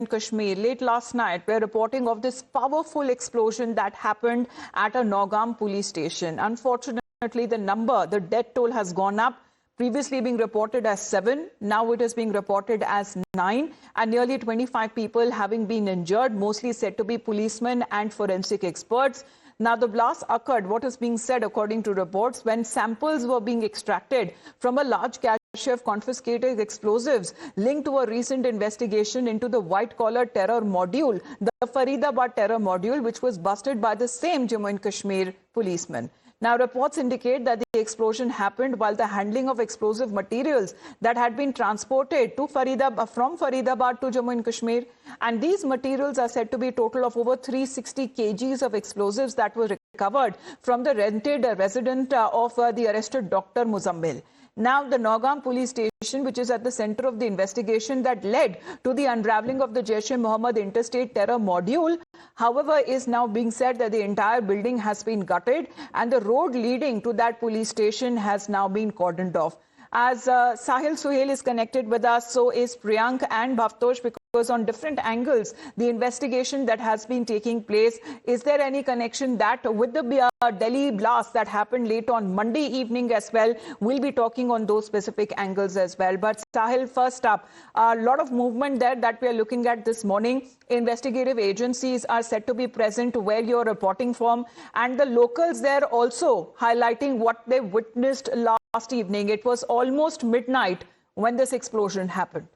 Kashmir. Late last night, we're reporting of this powerful explosion that happened at a Nogam police station. Unfortunately, the death toll has gone up. Previously being reported as 7, now it is being reported as 9, and nearly 25 people having been injured, mostly said to be policemen and forensic experts. Now, the blast occurred, what is being said according to reports, when samples were being extracted from a large cache of confiscated explosives linked to a recent investigation into the white-collar terror module, the Faridabad terror module, which was busted by the same Jammu and Kashmir policemen. Now, reports indicate that the explosion happened while the handling of explosive materials that had been transported to from Faridabad to Jammu and Kashmir. And these materials are said to be a total of over 360 kgs of explosives that were recovered from the rented resident of the arrested Dr. Muzammil. Now, the Nogam police station, which is at the center of the investigation that led to the unraveling of the Jaish-e-Mohammed interstate terror module, however, is now being said that the entire building has been gutted and the road leading to that police station has now been cordoned off. As Sahil Suhail is connected with us, so is Priyank and Bhavtosh, because on different angles, the investigation that has been taking place. Is there any connection that with the Delhi blast that happened late on Monday evening as well? We'll be talking on those specific angles as well. But Sahil, first up, a lot of movement there that we are looking at this morning. Investigative agencies are said to be present where you're reporting from, and the locals there also highlighting what they witnessed last evening. It was almost midnight when this explosion happened.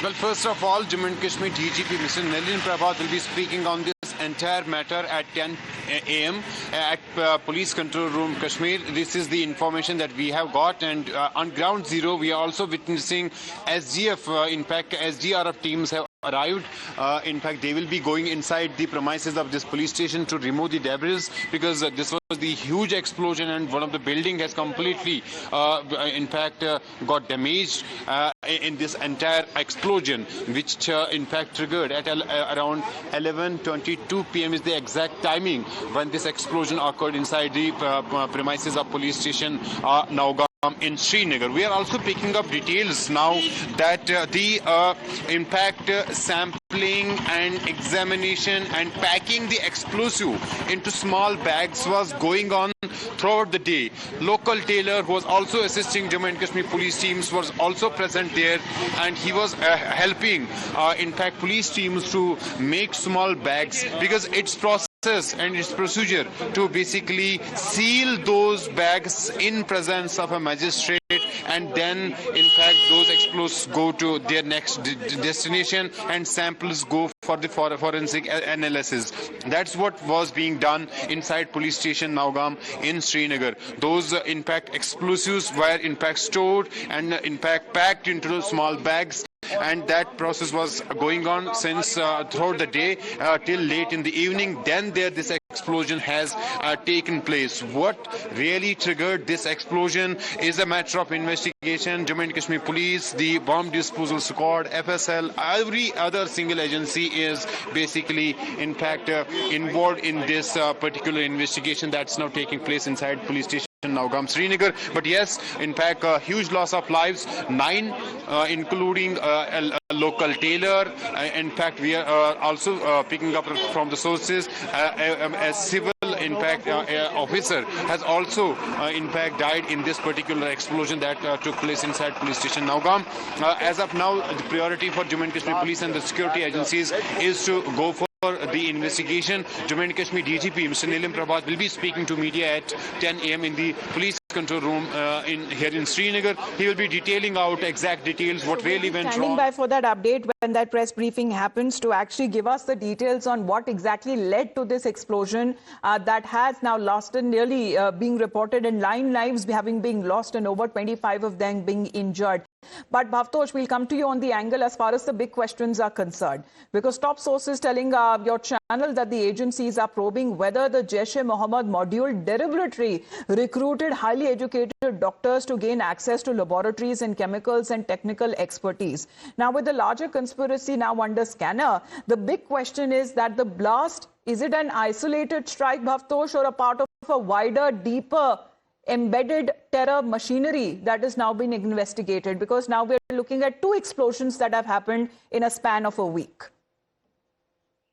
Well, first of all, Jammu and Kashmir DGP Mr. Nalin Prabhat will be speaking on this entire matter at 10 a.m. at Police Control Room, Kashmir. This is the information that we have got, and on ground zero, we are also witnessing SGF, in fact, SDRF teams have arrived. In fact, they will be going inside the premises of this police station to remove the debris, because this was the huge explosion and one of the building has completely, in fact, got damaged in this entire explosion, which in fact triggered at around 11:22 p.m. is the exact timing when this explosion occurred inside the premises of police station Nogam in Srinagar. We are also picking up details now that the impact sampling and examination and packing the explosive into small bags was going on throughout the day. Local tailor who was also assisting Jammu and Kashmir police teams was also present there, and he was helping in fact police teams to make small bags, because its process and its procedure to basically seal those bags in presence of a magistrate, and then in fact those explosives go to their next destination and samples go for the forensic analysis. That's what was being done inside police station Nogam in Srinagar. Those in fact explosives were in fact stored and in fact packed into small bags, and that process was going on since throughout the day till late in the evening. Then this explosion has taken place. What really triggered this explosion is a matter of investigation. Jammu and Kashmir Police, the Bomb Disposal Squad, FSL, every other single agency is basically in fact involved in this particular investigation that's now taking place inside police station Nogam, Srinagar. But yes, in fact, a huge loss of lives, 9, including a local tailor. In fact, we are also picking up from the sources a civil, in fact, officer has also, in fact, died in this particular explosion that took place inside police station Nogam. As of now, the priority for Jammu and Kashmir Police and the security agencies is to go for the investigation. Jammu and Kashmir DGP Mr. Nalin Prabhat will be speaking to media at 10 a.m. in the police control room here in Srinagar. He will be detailing out exact details, what really went wrong. Standing by for that update when that press briefing happens to actually give us the details on what exactly led to this explosion that has now lasted nearly being reported, and 9 lives having been lost and over 25 of them being injured. But Bhavtosh, we'll come to you on the angle as far as the big questions are concerned, because top sources telling your channel that the agencies are probing whether the Jaish-e-Mohammed module deliberately recruited highly educated doctors to gain access to laboratories and chemicals and technical expertise. Now, with the larger conspiracy now under scanner, the big question is that the blast, is it an isolated strike, Bhavtosh, or a part of a wider, deeper embedded terror machinery that is now being investigated? Because now we're looking at 2 explosions that have happened in a span of a week.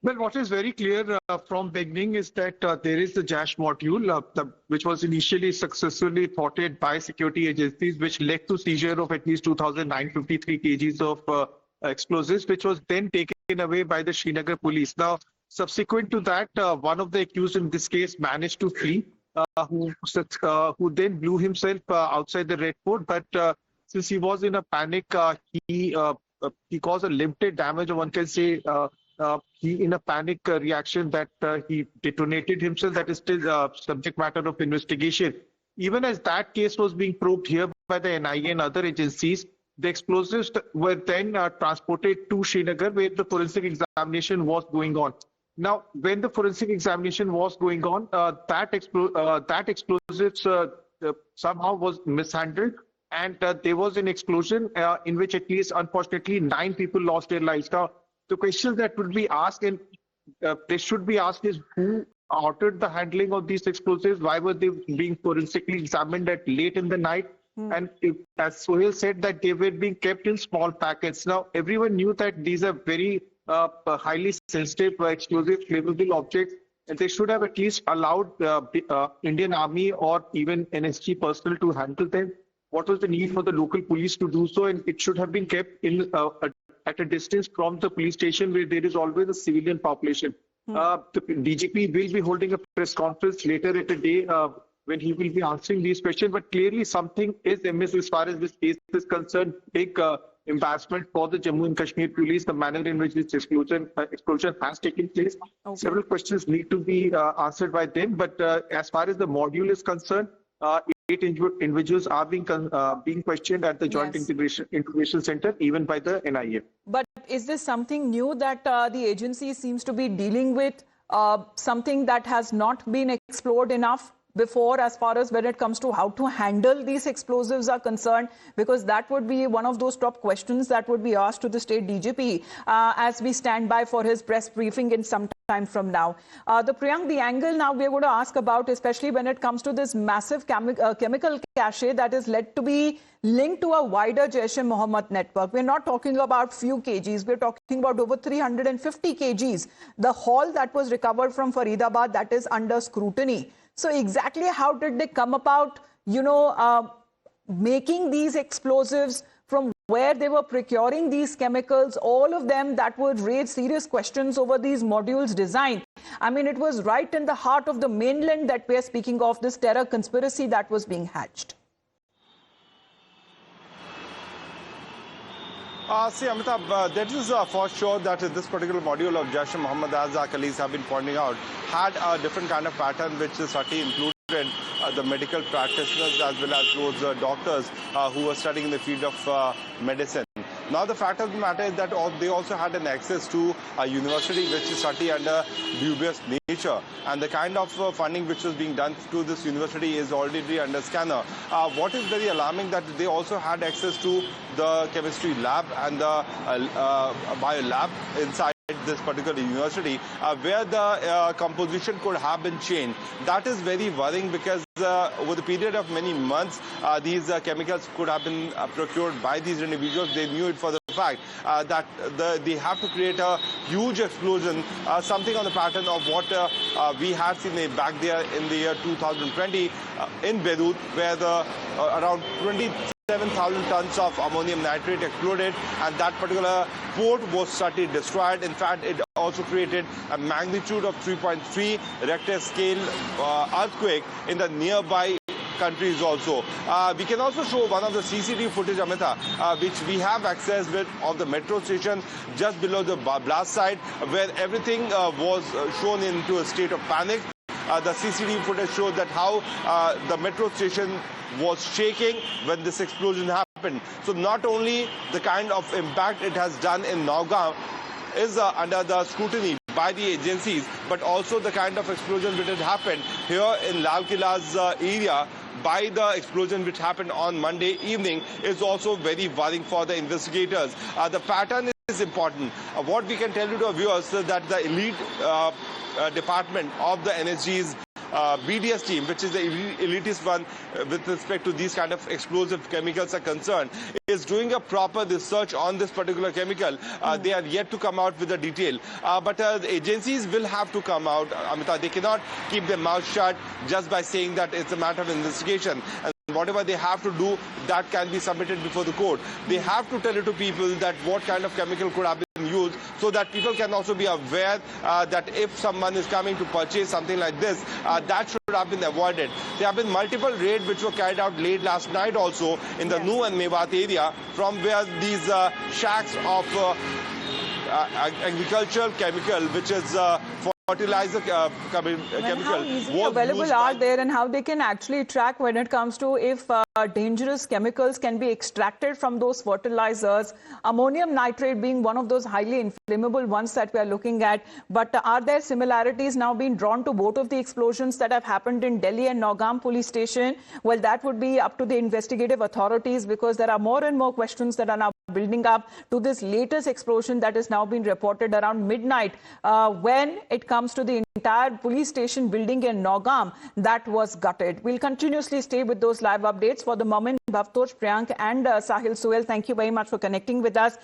Well, what is very clear from beginning is that there is the JASH module, which was initially successfully thwarted by security agencies, which led to seizure of at least 2,953 kgs of explosives, which was then taken away by the Srinagar police. Now, subsequent to that, one of the accused in this case managed to flee, who then blew himself outside the Red Fort. But since he was in a panic, he caused a limited damage, or one can say. He, in a panic reaction, that he detonated himself. That is still subject matter of investigation. Even as that case was being probed here by the NIA and other agencies, the explosives were then transported to Srinagar, where the forensic examination was going on. Now, when the forensic examination was going on, that explosives somehow was mishandled, and there was an explosion in which at least, unfortunately, 9 people lost their lives. Now, the question that would be asked, and they should be asked, is who ordered the handling of these explosives? Why were they being forensically examined at late in the night? And as Sohail said, that they were being kept in small packets. Now, everyone knew that these are very highly sensitive, explosive, flammable objects, and they should have at least allowed Indian Army or even NSG personnel to handle them. What was the need for the local police to do so? And it should have been kept in at a distance from the police station, where there is always a civilian population. The DGP will be holding a press conference later at the day when he will be answering these questions. But clearly something is amiss as far as this case is concerned. Big embarrassment for the Jammu and Kashmir police, the manner in which this explosion has taken place. Okay. Several questions need to be answered by them. But as far as the module is concerned, 8 individuals are being questioned at the Joint Integration Center, even by the NIA. But is this something new that the agency seems to be dealing with, something that has not been explored enough before, as far as when it comes to how to handle these explosives are concerned? Because that would be one of those top questions that would be asked to the state DGP as we stand by for his press briefing in some time from now. Priyank, the angle now we're going to ask about, especially when it comes to this massive chemical cache that is led to be linked to a wider Jaish-e-Mohammed network. We're not talking about few kgs, we're talking about over 350 kgs. The haul that was recovered from Faridabad, that is under scrutiny. So exactly how did they come about, making these explosives, from where they were procuring these chemicals, all of them that would raise serious questions over these modules' design. I mean, it was right in the heart of the mainland that we are speaking of, this terror conspiracy that was being hatched. See, Amitabh, that is for sure that this particular module of Jaish-e-Mohammed, as our colleagues have been pointing out, had a different kind of pattern, which certainly included the medical practitioners as well as those doctors who were studying in the field of medicine. Now, the fact of the matter is that they also had an access to a university which is certainly under dubious nature, and the kind of funding which was being done to this university is already under scanner. What is very alarming that they also had access to the chemistry lab and the bio lab inside this particular university, where the composition could have been changed. That is very worrying, because over the period of many months, these chemicals could have been procured by these individuals. They knew it for the fact that they have to create a huge explosion, something on the pattern of what we had seen back there in the year 2020 in Beirut, where around 27,000 tons of ammonium nitrate exploded, and that particular port was certainly destroyed. In fact, it also created a magnitude of 3.3 Richter scale earthquake in the nearby countries also. We can also show one of the CCTV footage, Amita, which we have access with of the metro station just below the blast site, where everything was shown into a state of panic. The CCTV footage showed that how the metro station was shaking when this explosion happened. So not only the kind of impact it has done in Nagaon is under the scrutiny by the agencies, but also the kind of explosion which had happened here in Lal Kila's area by the explosion which happened on Monday evening is also very worrying for the investigators. The pattern is important. What we can tell you to our viewers is that the elite department of the NSG's BDS team, which is the elitist one with respect to these kind of explosive chemicals are concerned, is doing a proper research on this particular chemical. They are yet to come out with the detail. But the agencies will have to come out, Amita. They cannot keep their mouth shut just by saying that it's a matter of investigation. And whatever they have to do, that can be submitted before the court. They have to tell it to people that what kind of chemical could have been used, so that people can also be aware that if someone is coming to purchase something like this, that should have been avoided. There have been multiple raids which were carried out late last night also in the Nuh and Mewat area, from where these shacks of agricultural chemical, which is fertilizer chemical, How easily was available used are by there, and how they can actually track when it comes to if dangerous chemicals can be extracted from those fertilizers, ammonium nitrate being one of those highly inflammable ones that we are looking at. But are there similarities now being drawn to both of the explosions that have happened in Delhi and Nagaum police station? Well, that would be up to the investigative authorities, because there are more and more questions that are now building up to this latest explosion that is now being reported around midnight, when it comes to the entire police station building in Nagaum that was gutted. We'll continuously stay with those live updates. For the moment, Bhavtosh, Priyank and Sahil Suhail, thank you very much for connecting with us.